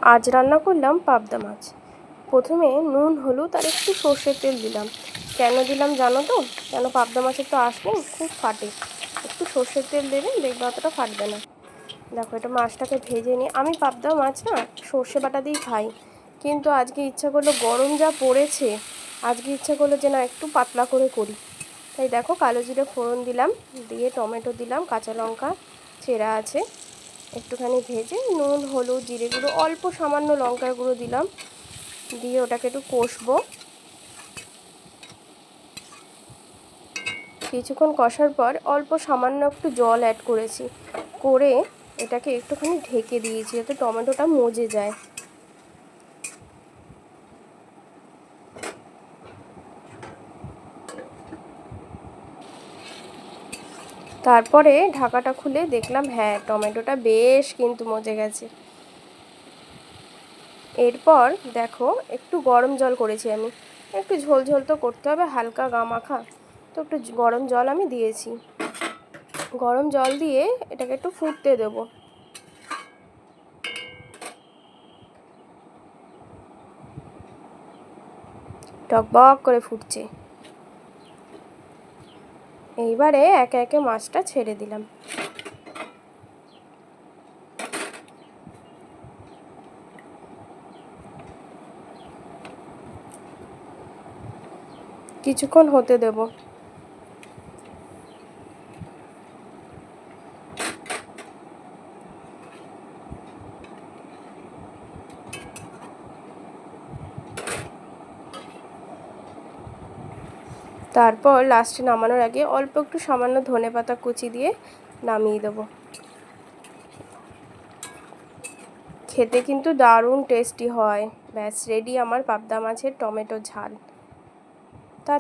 আজ রান্না করলাম পাবদা মাছ। প্রথমে নুন হলুদ আর একটু সর্ষের তেল দিলাম। কেন দিলাম জানো তো? কেন, পাবদা মাছের তো আঁশ নেই, খুব ফাটে। একটু সর্ষের তেল দেবেন, দেখবে অতটা ফাটবে না। দেখো, এটা মাছটাকে ভেজে নিয়ে, আমি পাবদা মাছ না সর্ষে বাটা দিয়েই খাই, কিন্তু আজকে ইচ্ছা করলো, গরম যা পড়েছে, আজকে ইচ্ছা করলো যে না একটু পাতলা করে করি। তাই দেখো, কালো জিরে ফোড়ন দিলাম, দিয়ে টমেটো দিলাম, কাঁচা লঙ্কা চেরা আছে, একটুখানি ভেজে নুন হলুদ জিরে গুঁড়ো অল্প সামান্য লঙ্কার গুঁড়ো দিলাম, দিয়ে ওটাকে একটু কষবো। কিছুক্ষণ কষার পর অল্প সামান্য একটু জল অ্যাড করেছি, করে এটাকে একটুখানি ঢেকে দিয়েছি যাতে টমেটোটা মজে যায়। তারপরে ঢাকাটা খুলে দেখলাম, হ্যাঁ টমেটোটা বেশ কিন্তু মজে গেছে। এরপর দেখো, একটু গরম জল করেছি আমি, একটু ঝোল ঝোল তো করতে হবে, হালকা গা মাখা, তো একটু গরম জল আমি দিয়েছি। গরম জল দিয়ে এটাকে একটু ফুটতে দেবো। টকবক করে ফুটছে। এইবারে একে একে মাছটা ছেড়ে দিলাম। কিছুক্ষণ হতে দেব। তারপর লাস্টে নামানোর আগে অল্প একটু সামান্য ধনেপাতা কুচি দিয়ে নামিয়ে দেবো। খেতে কিন্তু দারুণ টেস্টি হয়। ব্যাস রেডি আমার পাবদা মাছের টমেটো ঝাল।